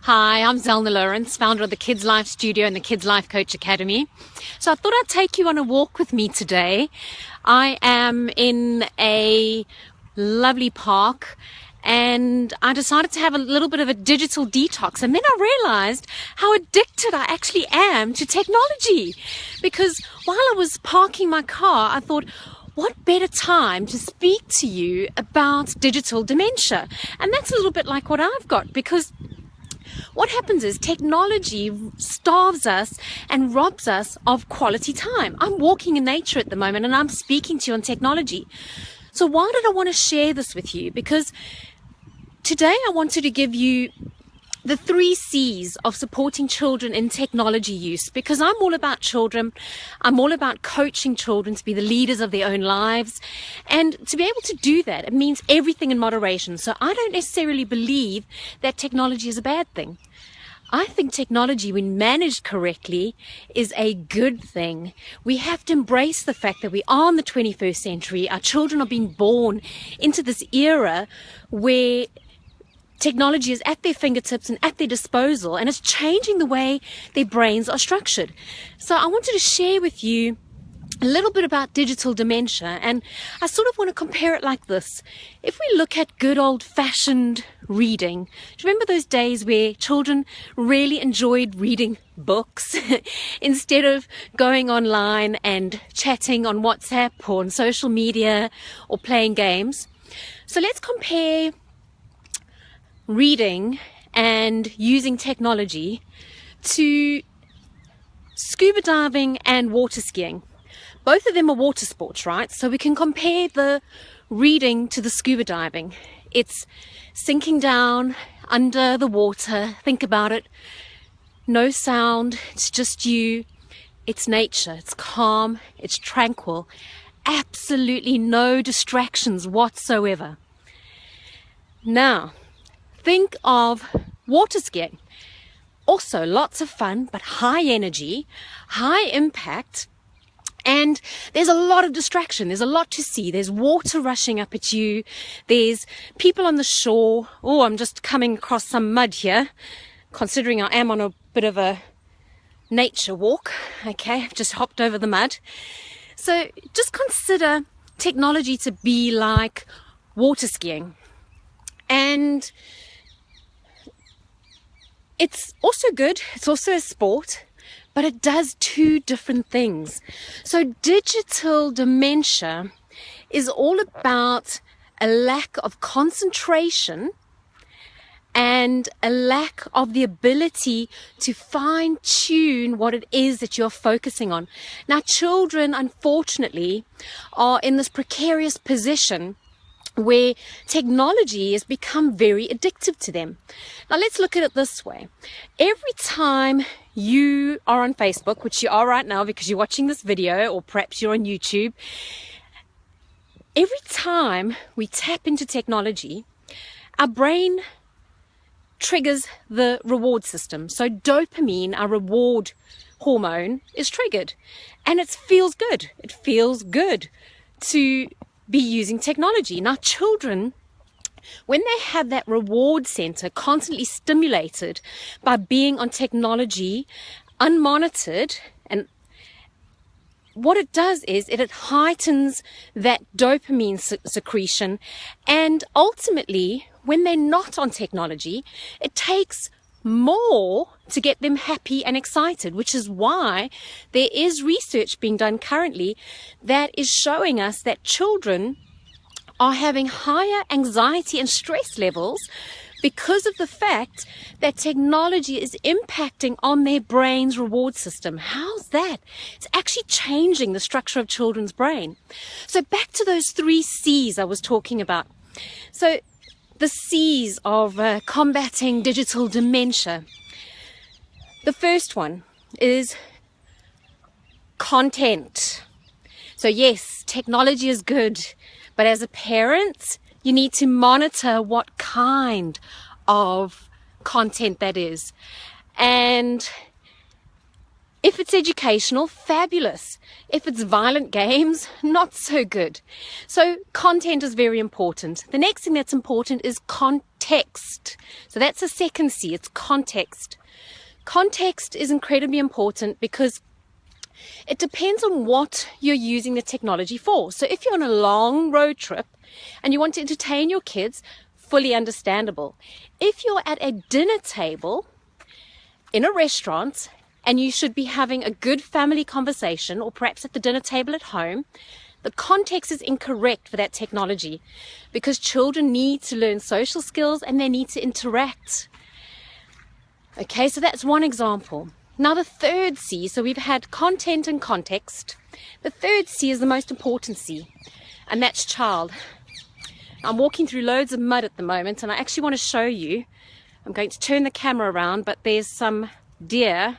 Hi, I'm Zelna Lauwrens, founder of the Kids Life Studio and the Kids Life Coach Academy. So I thought I'd take you on a walk with me today. I am in a lovely park and I decided to have a little bit of a digital detox, and then I realized how addicted I actually am to technology, because while I was parking my car I thought, what better time to speak to you about digital dementia? And that's a little bit like what I've got, because what happens is technology starves us and robs us of quality time. I'm walking in nature at the moment and I'm speaking to you on technology. So why did I want to share this with you? Because today I wanted to give you the 3 C's of supporting children in technology use, because I'm all about children. I'm all about coaching children to be the leaders of their own lives. And to be able to do that, it means everything in moderation. So I don't necessarily believe that technology is a bad thing. I think technology, when managed correctly, is a good thing. We have to embrace the fact that we are in the 21st century. Our children are being born into this era where technology is at their fingertips and at their disposal, and it's changing the way their brains are structured. So I wanted to share with you a little bit about digital dementia, and I sort of want to compare it like this. If we look at good old-fashioned reading, do you remember those days where children really enjoyed reading books instead of going online and chatting on WhatsApp or on social media or playing games? So let's compare reading and using technology to scuba diving and water skiing. Both of them are water sports, right? So we can compare the reading to the scuba diving. It's sinking down under the water. Think about it. No sound. It's just you. It's nature. It's calm. It's tranquil. Absolutely no distractions whatsoever. Now, think of water skiing. Also lots of fun, but high energy, high impact, and there's a lot of distraction. There's a lot to see. There's water rushing up at you. There's people on the shore. Oh, I'm just coming across some mud here, considering I am on a bit of a nature walk. Okay, I've just hopped over the mud. So just consider technology to be like water skiing. And it's also good, it's also a sport, but it does 2 different things. So digital dementia is all about a lack of concentration and a lack of the ability to fine-tune what it is that you're focusing on. Now, children, unfortunately, are in this precarious position where technology has become very addictive to them. Now let's look at it this way. Every time you are on Facebook, which you are right now because you're watching this video, or perhaps you're on YouTube, every time we tap into technology, our brain triggers the reward system. So dopamine, our reward hormone, is triggered, and it feels good. It feels good to be using technology. Now, children, when they have that reward center constantly stimulated by being on technology unmonitored, and what it does is it heightens that dopamine secretion, and ultimately when they're not on technology, it takes more to get them happy and excited, which is why there is research being done currently that is showing us that children are having higher anxiety and stress levels because of the fact that technology is impacting on their brain's reward system. How's that? It's actually changing the structure of children's brain. So back to those 3 C's I was talking about. So the C's of combating digital dementia. The first one is content. So yes, technology is good, but as a parent, you need to monitor what kind of content that is. And If it's educational, fabulous. If it's violent games, not so good. So content is very important. The next thing that's important is context. So that's the second C, it's context. Context is incredibly important because it depends on what you're using the technology for. So if you're on a long road trip and you want to entertain your kids, fully understandable. If you're at a dinner table in a restaurant and you should be having a good family conversation, or perhaps at the dinner table at home, the context is incorrect for that technology because children need to learn social skills and they need to interact. Okay, so that's one example. Now the third C, so we've had content and context. The third C is the most important C, and that's child. I'm walking through loads of mud at the moment, and I actually want to show you. I'm going to turn the camera around, but there's some deer.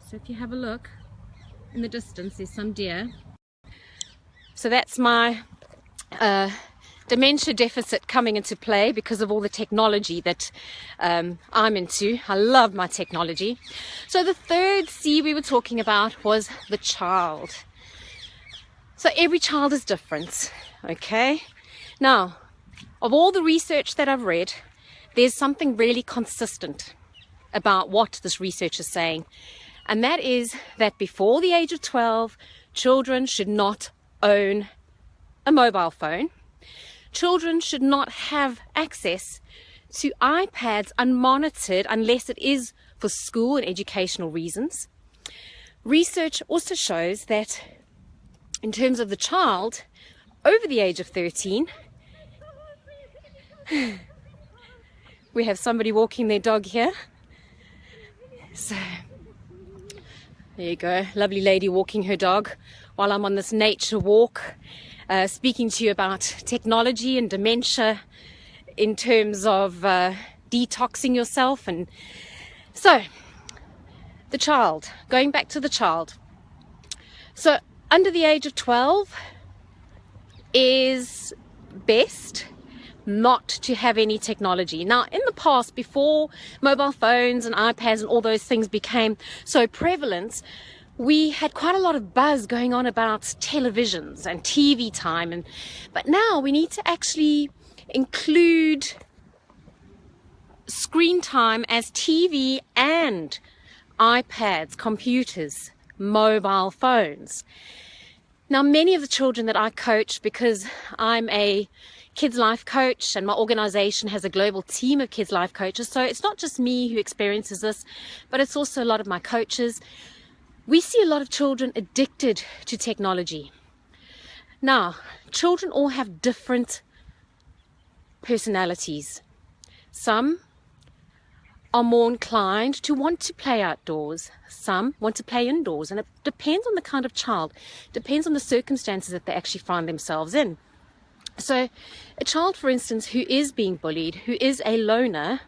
So if you have a look in the distance, there's some deer. So that's my dementia deficit coming into play because of all the technology that I'm into. I love my technology. So the third C we were talking about was the child. So every child is different, okay? Now, of all the research that I've read, there's something really consistent about what this research is saying. And that is that before the age of 12, children should not own a mobile phone. Children should not have access to iPads unmonitored unless it is for school and educational reasons. Research also shows that in terms of the child over the age of 13, we have somebody walking their dog here. So there you go, lovely lady walking her dog while I'm on this nature walk, speaking to you about technology and dementia in terms of detoxing yourself. And so the child, going back to the child. So under the age of 12 is best not to have any technology. Now, in the past, before mobile phones and iPads and all those things became so prevalent, we had quite a lot of buzz going on about televisions and TV time. But now we need to actually include screen time as TV and iPads, computers, mobile phones. Now, many of the children that I coach, because I'm a kids life coach and my organization has a global team of kids life coaches, so it's not just me who experiences this, but it's also a lot of my coaches. We see a lot of children addicted to technology. Now, children all have different personalities. Some are more inclined to want to play outdoors. Some want to play indoors, and it depends on the kind of child, depends on the circumstances that they actually find themselves in. So a child, for instance, who is being bullied, who is a loner,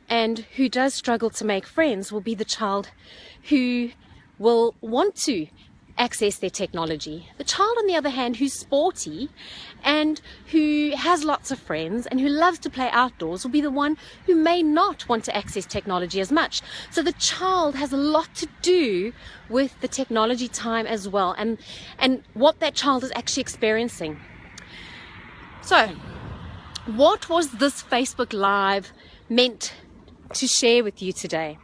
and who does struggle to make friends will be the child who will want to access their technology. The child, on the other hand, who's sporty and who has lots of friends and who loves to play outdoors will be the one who may not want to access technology as much. So the child has a lot to do with the technology time as well, and what that child is actually experiencing. So what was this Facebook Live meant to share with you today?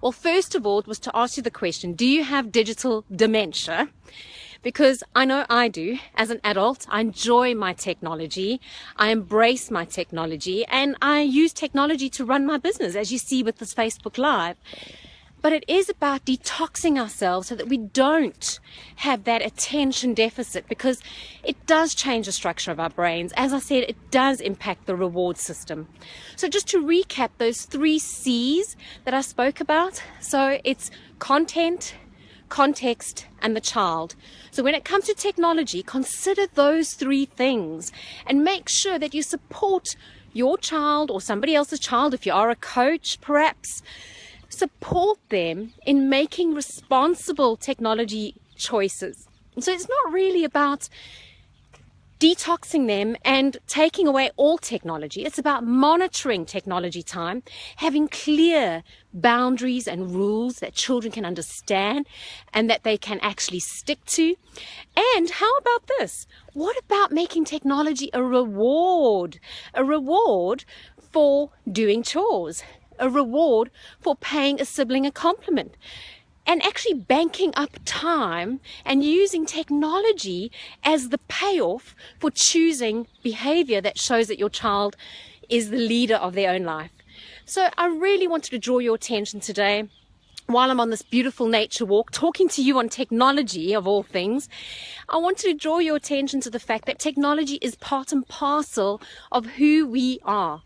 Well, first of all, it was to ask you the question, do you have digital dementia? Because I know I do. As an adult, I enjoy my technology, I embrace my technology, and I use technology to run my business, as you see with this Facebook Live. But it is about detoxing ourselves so that we don't have that attention deficit, because it does change the structure of our brains. As I said, it does impact the reward system. So just to recap those 3 C's that I spoke about. So it's content, context, and the child. So when it comes to technology, consider those 3 things and make sure that you support your child or somebody else's child. If you are a coach, perhaps support them in making responsible technology choices. So it's not really about detoxing them and taking away all technology. It's about monitoring technology time, having clear boundaries and rules that children can understand and that they can actually stick to. And how about this? What about making technology a reward? A reward for doing chores, a reward for paying a sibling a compliment, and actually banking up time and using technology as the payoff for choosing behavior that shows that your child is the leader of their own life. So I really wanted to draw your attention today, while I'm on this beautiful nature walk, talking to you on technology of all things. I wanted to draw your attention to the fact that technology is part and parcel of who we are.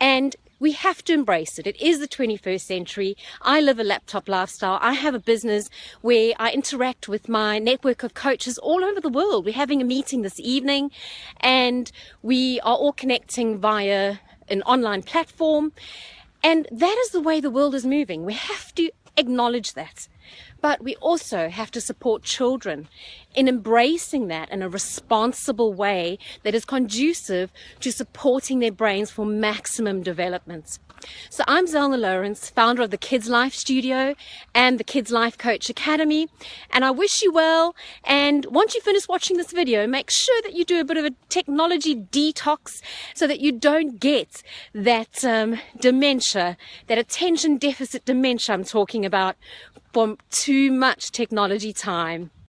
And we have to embrace it. It is the 21st century. I live a laptop lifestyle. I have a business where I interact with my network of coaches all over the world. We're having a meeting this evening and we are all connecting via an online platform. And that is the way the world is moving. We have to acknowledge that. But we also have to support children in embracing that in a responsible way that is conducive to supporting their brains for maximum development. So I'm Zelna Lauwrens, founder of the Kids Life Studio and the Kids Life Coach Academy, and I wish you well. And once you finish watching this video, make sure that you do a bit of a technology detox so that you don't get that dementia, that attention deficit dementia I'm talking about, from too much technology time.